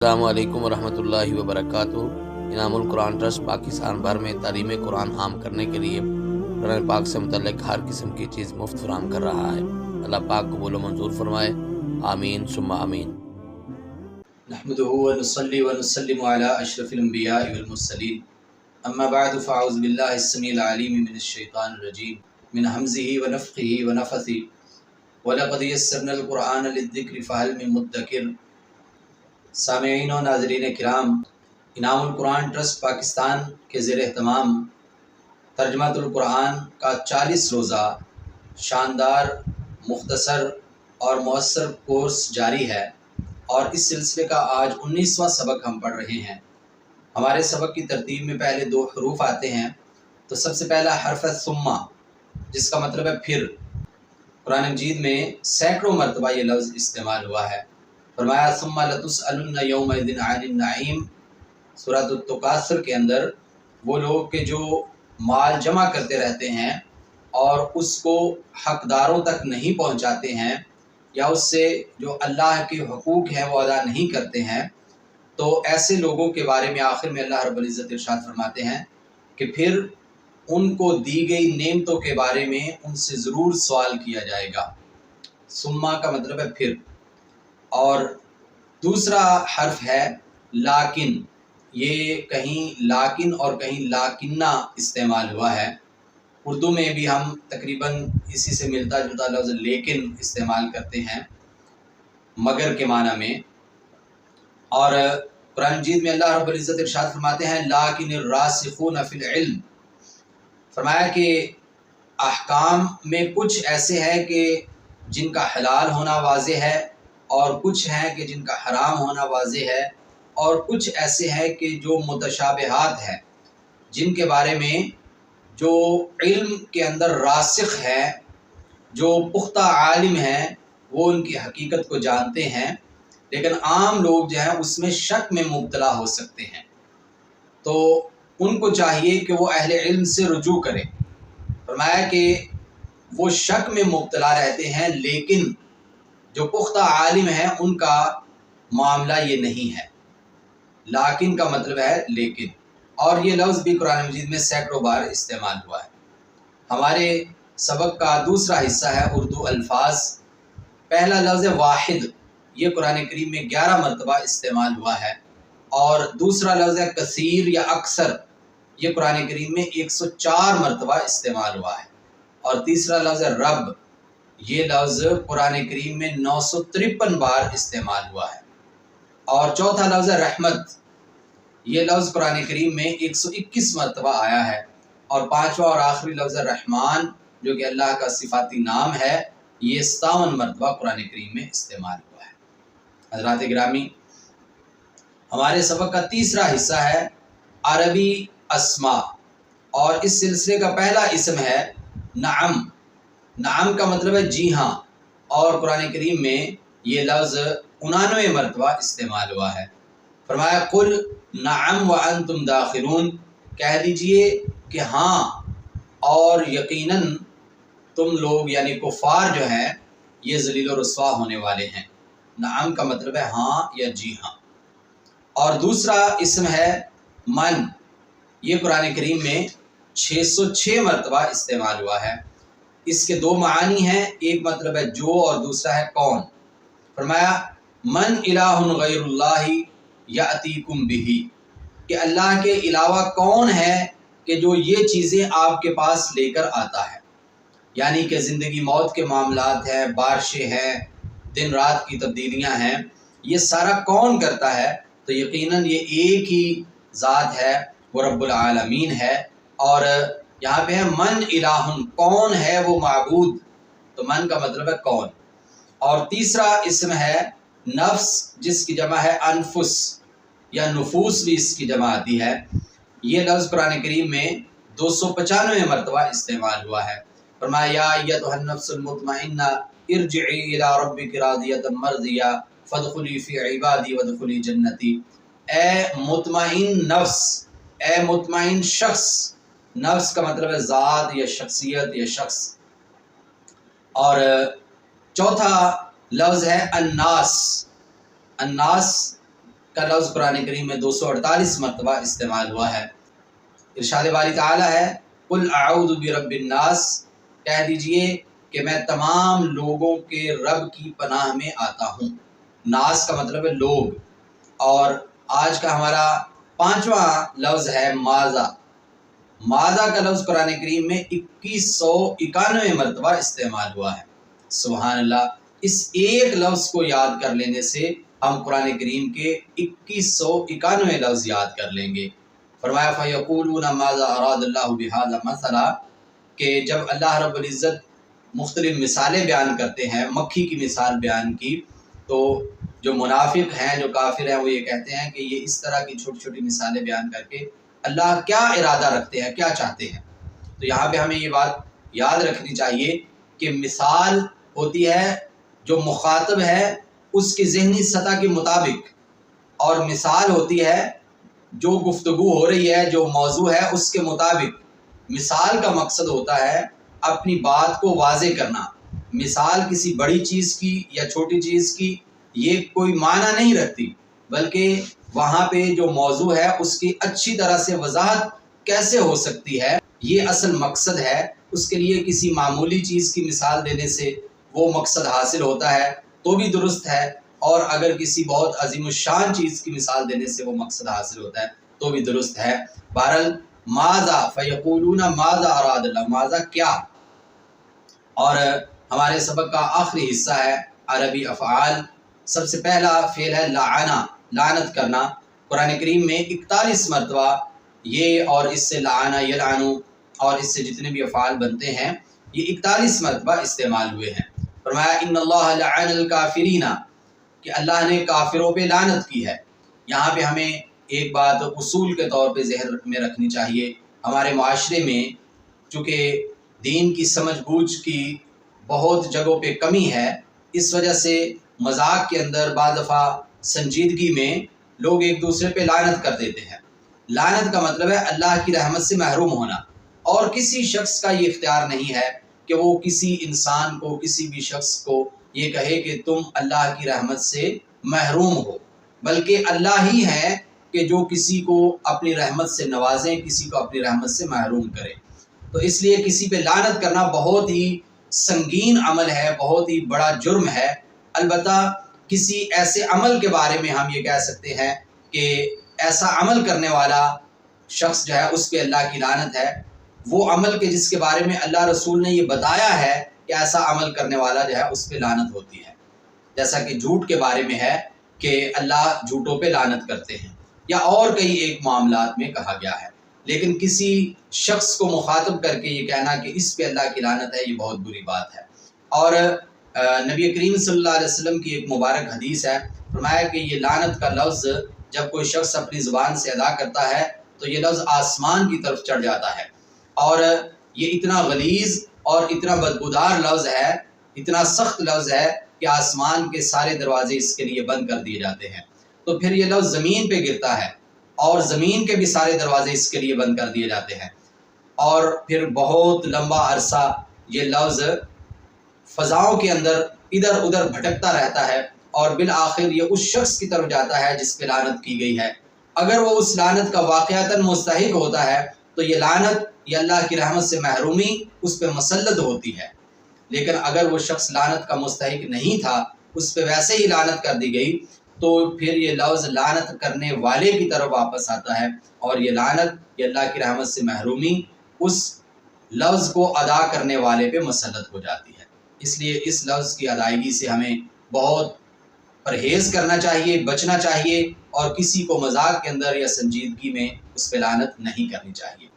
السلام علیکم ورحمۃ اللہ وبرکاتہ۔ انعام القرآن ٹرسٹ پاکستان بھر میں تعلیم قرآن عام کرنے کے لیے قرآن پاک سے متعلق ہر قسم کی چیز مفت فراہم کر رہا ہے۔ اللہ پاک قبول و منظور فرمائے، آمین ثم آمین۔ نحمده ونصلي ونسلم على اشرف الانبیاء والمرسلین، اما بعد فاعوذ باللہ السمیع العلیم من الشیطان الرجیم من حمزه ونفخه ونفثه ولقد یسرنا القرآن للذکر فهل من مدکر۔ سامعین و ناظرین کرام، انعام القرآن ٹرسٹ پاکستان کے زیر اہتمام ترجمۃ القرآن کا 40 روزہ شاندار، مختصر اور مؤثر کورس جاری ہے، اور اس سلسلے کا آج 19واں سبق ہم پڑھ رہے ہیں۔ ہمارے سبق کی ترتیب میں پہلے 2 حروف آتے ہیں، تو سب سے پہلا حرف ہے ثم، جس کا مطلب ہے پھر۔ قرآن مجید میں سینکڑوں مرتبہ یہ لفظ استعمال ہوا ہے۔ فرمایا ثم لتسألن یومئذ عن النعیم، سورۃ التکاثر کے اندر وہ لوگ کہ جو مال جمع کرتے رہتے ہیں اور اس کو حقداروں تک نہیں پہنچاتے ہیں، یا اس سے جو اللہ کے حقوق ہیں وہ ادا نہیں کرتے ہیں، تو ایسے لوگوں کے بارے میں آخر میں اللہ رب العزت ارشاد فرماتے ہیں کہ پھر ان کو دی گئی نعمتوں کے بارے میں ان سے ضرور سوال کیا جائے گا۔ ثم کا مطلب ہے پھر۔ اور دوسرا حرف ہے لاکن، یہ کہیں لاکن اور کہیں لاکنہ استعمال ہوا ہے۔ اردو میں بھی ہم تقریباً اسی سے ملتا جلتا لفظ لیکن استعمال کرتے ہیں، مگر کے معنی میں۔ اور قرآن مجید میں اللہ رب العزت ارشاد فرماتے ہیں لاکن الراسخون فی العلم، فرمایا کہ احکام میں کچھ ایسے ہیں کہ جن کا حلال ہونا واضح ہے، اور کچھ ہیں کہ جن کا حرام ہونا واضح ہے، اور کچھ ایسے ہیں کہ جو متشابہات ہیں، جن کے بارے میں جو علم کے اندر راسخ ہے، جو پختہ عالم ہیں، وہ ان کی حقیقت کو جانتے ہیں، لیکن عام لوگ جو ہیں اس میں شک میں مبتلا ہو سکتے ہیں۔ تو ان کو چاہیے کہ وہ اہل علم سے رجوع کریں۔ فرمایا کہ وہ شک میں مبتلا رہتے ہیں، لیکن جو پختہ عالم ہیں ان کا معاملہ یہ نہیں ہے۔ لاکن کا مطلب ہے لیکن، اور یہ لفظ بھی قرآن مجید میں سینکڑوں بار استعمال ہوا ہے۔ ہمارے سبق کا دوسرا حصہ ہے اردو الفاظ۔ پہلا لفظ ہے واحد، یہ قرآن کریم میں 11 مرتبہ استعمال ہوا ہے، اور دوسرا لفظ ہے کثیر یا اکثر، یہ قرآن کریم میں 104 مرتبہ استعمال ہوا ہے، اور تیسرا لفظ ہے رب، یہ لفظ قرآن کریم میں 953 بار استعمال ہوا ہے، اور چوتھا لفظ ہے رحمت، یہ لفظ قرآن کریم میں 121 مرتبہ آیا ہے، اور پانچواں اور آخری لفظ ہے رحمان، جو کہ اللہ کا صفاتی نام ہے، یہ 57 مرتبہ قرآن کریم میں استعمال ہوا ہے۔ حضرات گرامی، ہمارے سبق کا تیسرا حصہ ہے عربی اسماء، اور اس سلسلے کا پہلا اسم ہے نعم۔ نعم کا مطلب ہے جی ہاں، اور قرآن کریم میں یہ لفظ 99 مرتبہ استعمال ہوا ہے۔ فرمایا قل نعم وانتم داخرون، کہہ دیجئے کہ ہاں، اور یقیناً تم لوگ یعنی کفار جو ہیں یہ ذلیل و رسوا ہونے والے ہیں۔ نعم کا مطلب ہے ہاں یا جی ہاں۔ اور دوسرا اسم ہے من، یہ قرآن کریم میں 606 مرتبہ استعمال ہوا ہے۔ اس کے 2 معانی ہیں، ایک مطلب ہے جو، اور دوسرا ہے کون۔ فرمایا من الہ غیر اللہ یاتیکم بہ، کہ اللہ کے علاوہ کون ہے کہ جو یہ چیزیں آپ کے پاس لے کر آتا ہے، یعنی کہ زندگی موت کے معاملات ہیں، بارشیں ہیں، دن رات کی تبدیلیاں ہیں، یہ سارا کون کرتا ہے؟ تو یقیناً یہ ایک ہی ذات ہے، وہ رب العالمین ہے۔ اور یہاں پہ ہے من الہ، کون ہے وہ معبود، تو من کا مطلب ہے کون۔ اور تیسرا اسم ہے نفس، جس کی جمع ہے انفس، یا نفوس بھی اس کی جمع آتی ہے۔ یہ لفظ قرآن کریم میں 295 مرتبہ استعمال ہوا ہے۔ فرمایا یا ایتھا النفس المطمئنہ ارجعی الی ربک راضیۃ مرضیہ فادخلی فی عبادی وادخلی جنتی، اے مطمئن نفس، اے مطمئن شخص، نفس کا مطلب ہے ذات یا شخصیت یا شخص۔ اور چوتھا لفظ ہے الناس۔ الناس کا لفظ قرآن کریم میں 248 مرتبہ استعمال ہوا ہے۔ ارشاد باری تعالیٰ ہے قل اعوذ برب الناس، کہہ دیجئے کہ میں تمام لوگوں کے رب کی پناہ میں آتا ہوں۔ ناس کا مطلب ہے لوگ، اور آج کا ہمارا 5واں لفظ ہے ماذا۔ ماذا کا لفظ قرآن کریم میں 2191 مرتبہ استعمال ہوا ہے۔ سبحان اللہ، اس ایک لفظ کو یاد کر لینے سے ہم قرآن کریم کے 2191 لفظ یاد کر لیں گے۔ فرمایا فَيَقُولُونَ مَاذَا أَرَادَ اللَّهُ بِهَذَا مَثَلًا، کہ جب اللہ رب العزت مختلف مثالیں بیان کرتے ہیں، مکھی کی مثال بیان کی، تو جو منافق ہیں، جو کافر ہیں، وہ یہ کہتے ہیں کہ یہ اس طرح کی چھوٹی چھوٹی مثالیں بیان کر کے اللہ کیا ارادہ رکھتے ہیں، کیا چاہتے ہیں۔ تو یہاں پہ ہمیں یہ بات یاد رکھنی چاہیے کہ مثال ہوتی ہے جو مخاطب ہے اس کی ذہنی سطح کے مطابق، اور مثال ہوتی ہے جو گفتگو ہو رہی ہے، جو موضوع ہے اس کے مطابق۔ مثال کا مقصد ہوتا ہے اپنی بات کو واضح کرنا۔ مثال کسی بڑی چیز کی یا چھوٹی چیز کی یہ کوئی معنی نہیں رکھتی، بلکہ وہاں پہ جو موضوع ہے اس کی اچھی طرح سے وضاحت کیسے ہو سکتی ہے، یہ اصل مقصد ہے۔ اس کے لیے کسی معمولی چیز کی مثال دینے سے وہ مقصد حاصل ہوتا ہے تو بھی درست ہے، اور اگر کسی بہت عظیم الشان چیز کی مثال دینے سے وہ مقصد حاصل ہوتا ہے تو بھی درست ہے۔ بہرحال ماذا فیقولون ماذا اراد اللہ، ماذا کیا۔ اور ہمارے سبق کا آخری حصہ ہے عربی افعال۔ سب سے پہلا فعل ہے لعنا، لعنت کرنا۔ قرآن کریم میں 41 مرتبہ یہ اور اس سے لعنا یلعنو اور اس سے جتنے بھی افعال بنتے ہیں یہ 41 مرتبہ استعمال ہوئے ہیں۔ فرمایا ان اللہ لعن الکافرین، کہ اللہ نے کافروں پہ لعنت کی ہے۔ یہاں پہ ہمیں ایک بات اصول کے طور پہ ذہن میں رکھنی چاہیے۔ ہمارے معاشرے میں چونکہ دین کی سمجھ بوجھ کی بہت جگہوں پہ کمی ہے، اس وجہ سے مذاق کے اندر بعض دفعہ سنجیدگی میں لوگ ایک دوسرے پہ لعنت کر دیتے ہیں۔ لعنت کا مطلب ہے اللہ کی رحمت سے محروم ہونا، اور کسی شخص کا یہ اختیار نہیں ہے کہ وہ کسی انسان کو، کسی بھی شخص کو یہ کہے کہ تم اللہ کی رحمت سے محروم ہو، بلکہ اللہ ہی ہے کہ جو کسی کو اپنی رحمت سے نوازیں، کسی کو اپنی رحمت سے محروم کرے۔ تو اس لیے کسی پہ لعنت کرنا بہت ہی سنگین عمل ہے، بہت ہی بڑا جرم ہے۔ البتہ کسی ایسے عمل کے بارے میں ہم یہ کہہ سکتے ہیں کہ ایسا عمل کرنے والا شخص جو ہے اس پہ اللہ کی لعنت ہے، وہ عمل کے جس کے بارے میں اللہ رسول نے یہ بتایا ہے کہ ایسا عمل کرنے والا جو ہے اس پہ لعنت ہوتی ہے، جیسا کہ جھوٹ کے بارے میں ہے کہ اللہ جھوٹوں پہ لعنت کرتے ہیں، یا اور کئی ایک معاملات میں کہا گیا ہے۔ لیکن کسی شخص کو مخاطب کر کے یہ کہنا کہ اس پہ اللہ کی لعنت ہے، یہ بہت بری بات ہے۔ اور نبی کریم صلی اللہ علیہ وسلم کی ایک مبارک حدیث ہے، فرمایا کہ یہ لعنت کا لفظ جب کوئی شخص اپنی زبان سے ادا کرتا ہے تو یہ لفظ آسمان کی طرف چڑھ جاتا ہے، اور یہ اتنا غلیظ اور اتنا بدبودار لفظ ہے، اتنا سخت لفظ ہے کہ آسمان کے سارے دروازے اس کے لیے بند کر دیے جاتے ہیں۔ تو پھر یہ لفظ زمین پہ گرتا ہے اور زمین کے بھی سارے دروازے اس کے لیے بند کر دیے جاتے ہیں، اور پھر بہت لمبا عرصہ یہ لفظ فضاؤں کے اندر ادھر ادھر بھٹکتا رہتا ہے، اور بالآخر یہ اس شخص کی طرف جاتا ہے جس پہ لعنت کی گئی ہے۔ اگر وہ اس لعنت کا واقعتاً مستحق ہوتا ہے تو یہ لعنت یا اللہ کی رحمت سے محرومی اس پہ مسلط ہوتی ہے، لیکن اگر وہ شخص لعنت کا مستحق نہیں تھا، اس پہ ویسے ہی لعنت کر دی گئی، تو پھر یہ لفظ لعنت کرنے والے کی طرف واپس آتا ہے، اور یہ لعنت یا اللہ کی رحمت سے محرومی اس لفظ کو ادا کرنے والے پہ مسلط ہو جاتی ہے۔ اس لیے اس لفظ کی ادائیگی سے ہمیں بہت پرہیز کرنا چاہیے، بچنا چاہیے، اور کسی کو مذاق کے اندر یا سنجیدگی میں اس پہ لعنت نہیں کرنی چاہیے۔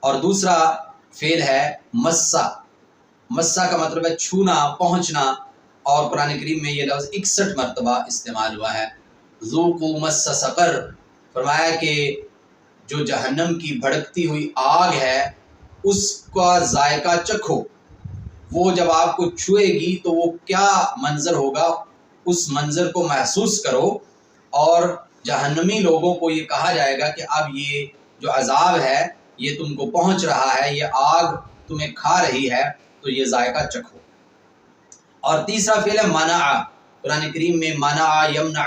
اور دوسرا فعل ہے مسا۔ مسا کا مطلب ہے چھونا، پہنچنا، اور قرآن کریم میں یہ لفظ 61 مرتبہ استعمال ہوا ہے۔ ذوقوا مس سقر، فرمایا کہ جو جہنم کی بھڑکتی ہوئی آگ ہے اس کا ذائقہ چکھو، وہ جب آپ کو چھوئے گی تو وہ کیا منظر ہوگا، اس منظر کو محسوس کرو۔ اور جہنمی لوگوں کو یہ کہا جائے گا کہ اب یہ جو عذاب ہے یہ تم کو پہنچ رہا ہے، یہ آگ تمہیں کھا رہی ہے، تو یہ ذائقہ چکھو۔ اور تیسرا فعل ہے منع۔ قرآن کریم میں منع، یمنع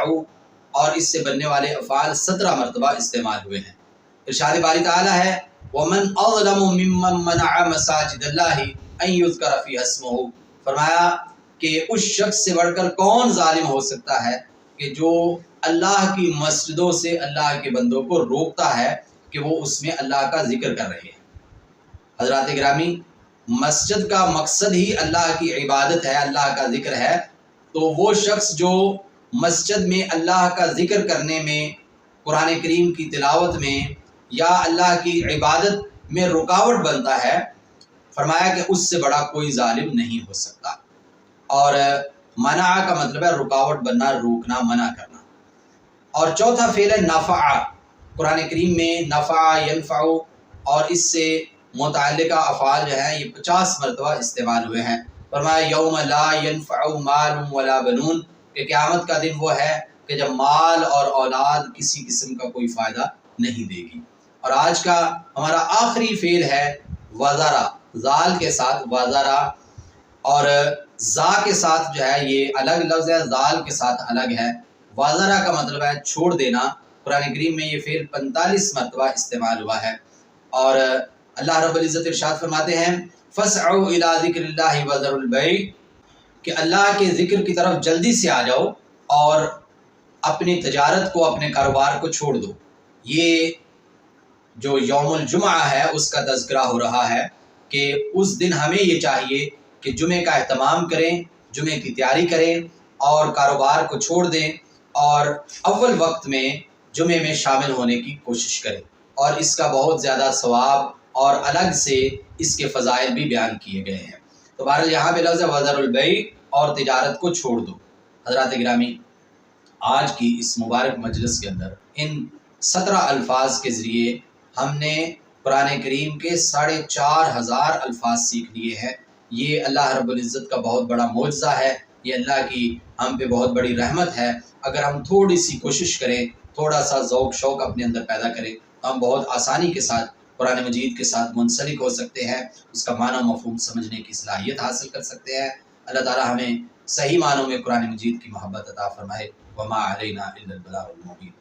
اور اس سے بننے والے افعال 17 مرتبہ استعمال ہوئے ہیں۔ ارشاد باری تعالیٰ ہے وَمَنْ أَظْلَمُ مِمَّنْ مَنَعَ مَسَاجِدَ اللَّهِ أَنْ يُذْكَرَ فِيهَا اسْمُهُ، فرمایا کہ اس شخص سے بڑھ کر کون ظالم ہو سکتا ہے کہ جو اللہ کی مسجدوں سے اللہ کے بندوں کو روکتا ہے کہ وہ اس میں اللہ کا ذکر کر رہے ہیں۔ حضرات گرامی، مسجد کا مقصد ہی اللہ کی عبادت ہے، اللہ کا ذکر ہے، تو وہ شخص جو مسجد میں اللہ کا ذکر کرنے میں، قرآن کریم کی تلاوت میں یا اللہ کی عبادت میں رکاوٹ بنتا ہے، فرمایا کہ اس سے بڑا کوئی ظالم نہیں ہو سکتا۔ اور منع کا مطلب ہے رکاوٹ بننا، روکنا، منع کرنا۔ اور چوتھا فعل ہے نفع۔ قرآن کریم میں نفع، ینفع اور اس سے متعلقہ افعال جو ہیں یہ 50 مرتبہ استعمال ہوئے ہیں۔ فرمایا یوم لا ینفع مال ولا بنون، کہ قیامت کا دن وہ ہے کہ جب مال اور اولاد کسی قسم کا کوئی فائدہ نہیں دے گی۔ اور آج کا ہمارا آخری فعل ہے وزرا، زال کے ساتھ وزرا، اور زا کے ساتھ جو ہے یہ الگ لفظ ہے، زال کے ساتھ الگ ہے۔ وزرا کا مطلب ہے چھوڑ دینا۔ قرآن کریم میں یہ فعل 45 مرتبہ استعمال ہوا ہے۔ اور اللہ رب العزت ارشاد فرماتے ہیں فَاسْعَوْا إِلَىٰ ذِكْرِ اللَّهِ وَذَرُوا الْبَيْعَ، کہ اللہ کے ذکر کی طرف جلدی سے آ جاؤ اور اپنی تجارت کو، اپنے کاروبار کو چھوڑ دو۔ یہ جو یوم الجمعہ ہے اس کا تذکرہ ہو رہا ہے کہ اس دن ہمیں یہ چاہیے کہ جمعے کا اہتمام کریں، جمعے کی تیاری کریں اور کاروبار کو چھوڑ دیں اور اول وقت میں جمعے میں شامل ہونے کی کوشش کریں۔ اور اس کا بہت زیادہ ثواب اور الگ سے اس کے فضائل بھی بیان کیے گئے ہیں۔ تو بہرحال یہاں پہ لفظ ہے وذر البیع، اور تجارت کو چھوڑ دو۔ حضرات گرامی، آج کی اس مبارک مجلس کے اندر ان 17 الفاظ کے ذریعے ہم نے قرآن کریم کے 4500 الفاظ سیکھ لیے ہیں۔ یہ اللہ رب العزت کا بہت بڑا معجزہ ہے، یہ اللہ کی ہم پہ بہت بڑی رحمت ہے۔ اگر ہم تھوڑی سی کوشش کریں، تھوڑا سا ذوق شوق اپنے اندر پیدا کریں تو ہم بہت آسانی کے ساتھ قرآن مجید کے ساتھ منسلک ہو سکتے ہیں، اس کا معنی و مفہوم سمجھنے کی صلاحیت حاصل کر سکتے ہیں۔ اللہ تعالی ہمیں صحیح معنوں میں قرآن مجید کی محبت عطا فرمائے۔ وما علینا الا البلاغ المبین۔